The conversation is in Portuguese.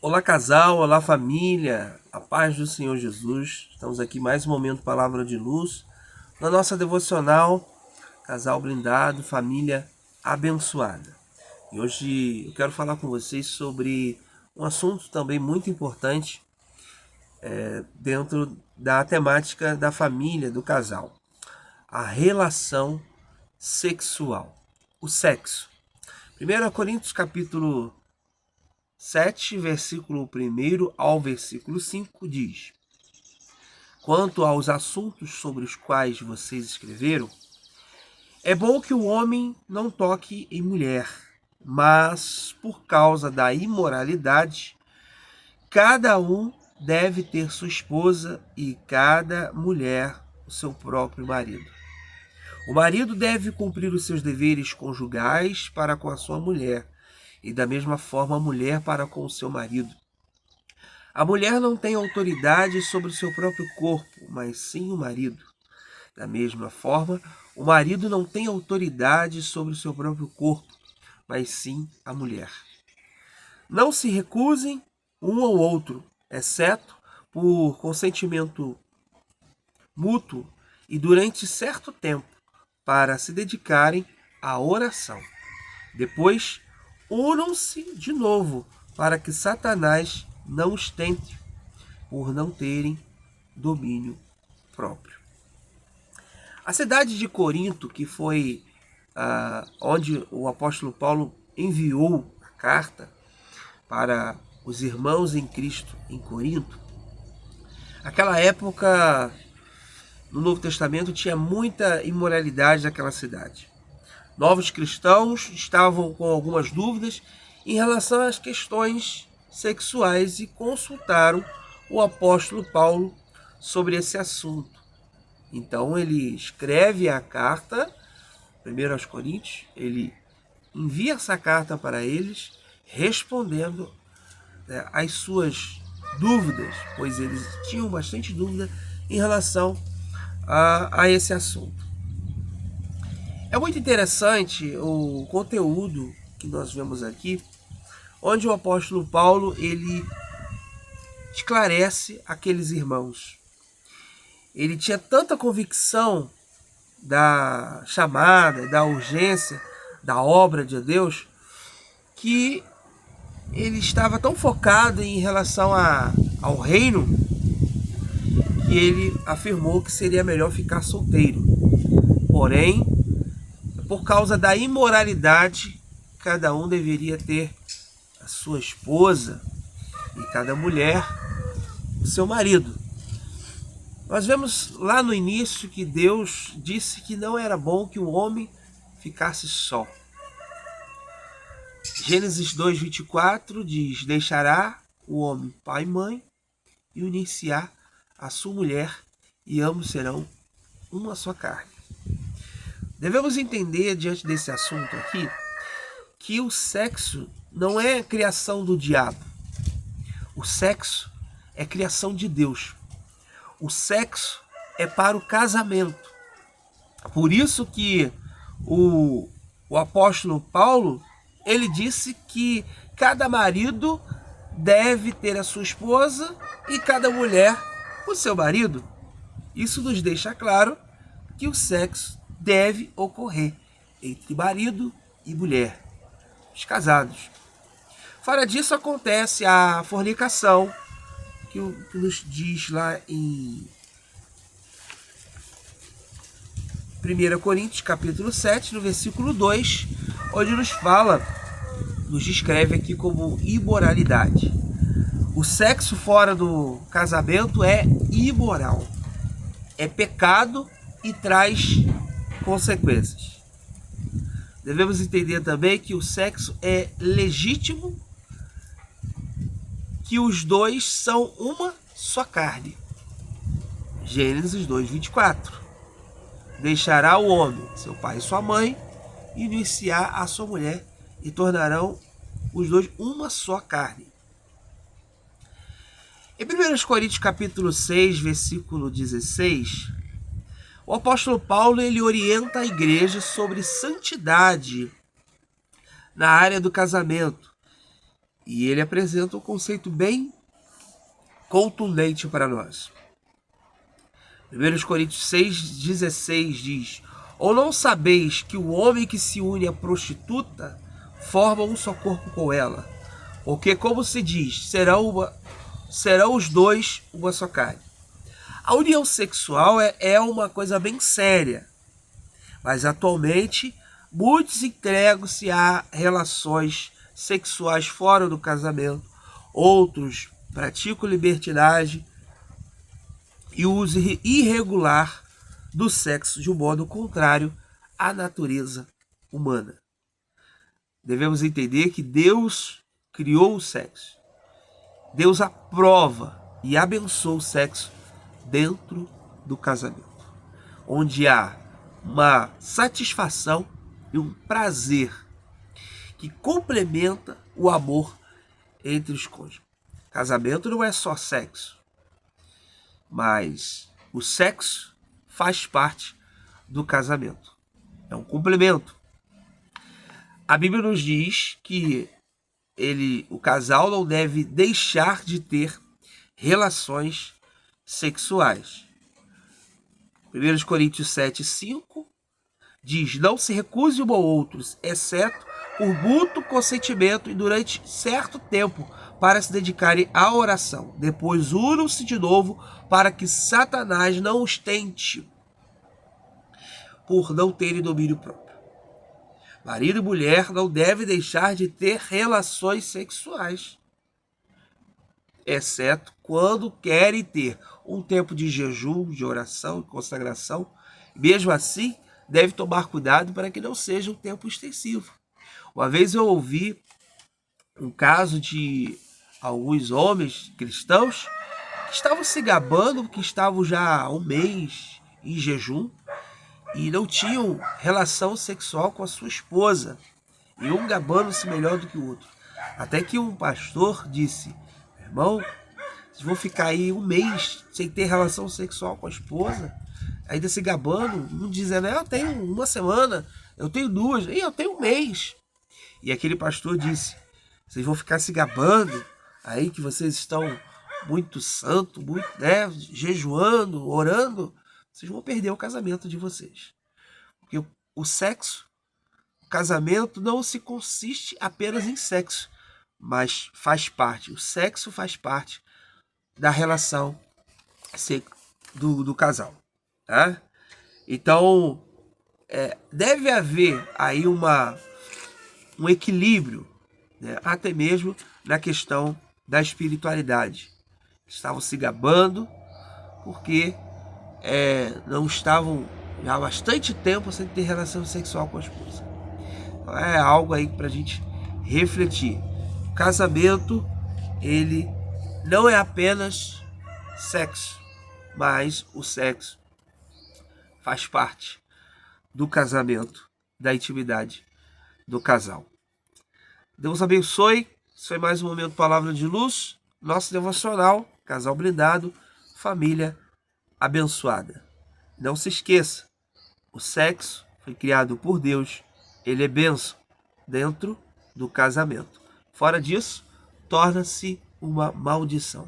Olá casal, olá família, a paz do Senhor Jesus. Estamos aqui mais um momento Palavra de Luz na nossa devocional Casal Blindado, Família Abençoada. E hoje eu quero falar com vocês sobre um assunto também muito importante dentro da temática da família, do casal. A relação sexual, o sexo. 1 Coríntios capítulo 7, versículo 1 ao versículo 5 diz: Quanto aos assuntos sobre os quais vocês escreveram, é bom que o homem não toque em mulher, mas por causa da imoralidade, cada um deve ter sua esposa e cada mulher o seu próprio marido. O marido deve cumprir os seus deveres conjugais para com a sua mulher, e da mesma forma a mulher para com o seu marido. A mulher não tem autoridade sobre o seu próprio corpo, mas sim o marido. Da mesma forma, o marido não tem autoridade sobre o seu próprio corpo, mas sim a mulher. Não se recusem um ao outro, exceto por consentimento mútuo e durante certo tempo, para se dedicarem à oração. Depois, unam-se de novo, para que Satanás não os tente, por não terem domínio próprio. A cidade de Corinto, que foi onde o apóstolo Paulo enviou a carta para os irmãos em Cristo em Corinto, aquela época, no Novo Testamento, tinha muita imoralidade naquela cidade. Novos cristãos estavam com algumas dúvidas em relação às questões sexuais e consultaram o apóstolo Paulo sobre esse assunto. Então ele escreve a carta, 1 aos Coríntios, ele envia essa carta para eles, respondendo às suas dúvidas, pois eles tinham bastante dúvida em relação a esse assunto. É muito interessante o conteúdo que nós vemos aqui, onde o apóstolo Paulo ele esclarece aqueles irmãos. Ele tinha tanta convicção da chamada, da urgência da obra de Deus, que ele estava tão focado em relação ao reino, que ele afirmou que seria melhor ficar solteiro. Porém, por causa da imoralidade, cada um deveria ter a sua esposa e cada mulher o seu marido. Nós vemos lá no início que Deus disse que não era bom que o homem ficasse só. Gênesis 2:24 diz: Deixará o homem pai e mãe e unir-se-á a sua mulher, e ambos serão uma só carne. Devemos entender, diante desse assunto aqui, que o sexo não é criação do diabo. O sexo é criação de Deus. O sexo é para o casamento. Por isso que o apóstolo Paulo, ele disse que cada marido deve ter a sua esposa e cada mulher o seu marido. Isso nos deixa claro que o sexo deve ocorrer entre marido e mulher, os casados. Fora disso acontece a fornicação, que nos diz lá em 1 Coríntios capítulo 7, no versículo 2, onde nos descreve aqui como imoralidade. O sexo fora do casamento é imoral, é pecado e traz consequências. Devemos entender também que o sexo é legítimo, que os dois são uma só carne. Gênesis 2:24. Deixará o homem, seu pai e sua mãe, e unir-se-á a sua mulher, e tornarão os dois uma só carne. Em 1 Coríntios capítulo 6, versículo 16, o apóstolo Paulo ele orienta a igreja sobre santidade na área do casamento. E ele apresenta um conceito bem contundente para nós. 1 Coríntios 6,16 diz: ou não sabeis que o homem que se une à prostituta forma um só corpo com ela? Porque, como se diz, serão os dois uma só carne. A união sexual é uma coisa bem séria, mas atualmente muitos entregam-se a relações sexuais fora do casamento, outros praticam libertinagem e o uso irregular do sexo de um modo contrário à natureza humana. Devemos entender que Deus criou o sexo. Deus aprova e abençoa o sexo dentro do casamento, onde há uma satisfação e um prazer que complementa o amor entre os cônjuges. Casamento não é só sexo, mas o sexo faz parte do casamento. É um complemento. A Bíblia nos diz que o casal não deve deixar de ter relações sexuais. 1 Coríntios 7,5 diz: não se recuse um ao outro, exceto por mútuo consentimento e durante certo tempo, para se dedicarem à oração. Depois unam-se de novo, para que Satanás não os tente, por não terem domínio próprio. Marido e mulher não devem deixar de ter relações sexuais, exceto quando querem ter um tempo de jejum, de oração, de consagração. Mesmo assim, deve tomar cuidado para que não seja um tempo extensivo. Uma vez eu ouvi um caso de alguns homens cristãos que estavam se gabando, que estavam já há um mês em jejum e não tinham relação sexual com a sua esposa, e um gabando-se melhor do que o outro. Até que um pastor disse: irmão, vocês vão ficar aí um mês sem ter relação sexual com a esposa, ainda se gabando, um dizendo: eu tenho uma semana, eu tenho duas, e eu tenho um mês. E aquele pastor disse: vocês vão ficar se gabando aí que vocês estão muito santo, muito, jejuando, orando, vocês vão perder o casamento de vocês. Porque o sexo, o casamento não se consiste apenas em sexo, mas faz parte, o sexo faz parte da relação do casal. Tá? Então, deve haver aí um equilíbrio, né? Até mesmo na questão da espiritualidade. Estavam se gabando porque não estavam já há bastante tempo sem ter relação sexual com a esposa. Então, é algo aí para a gente refletir. O casamento, ele não é apenas sexo, mas o sexo faz parte do casamento, da intimidade do casal. Deus abençoe. Isso foi mais um Momento Palavra de Luz. Nosso devocional, Casal Blindado, Família Abençoada. Não se esqueça, o sexo foi criado por Deus. Ele é bênção dentro do casamento. Fora disso, torna-se uma maldição.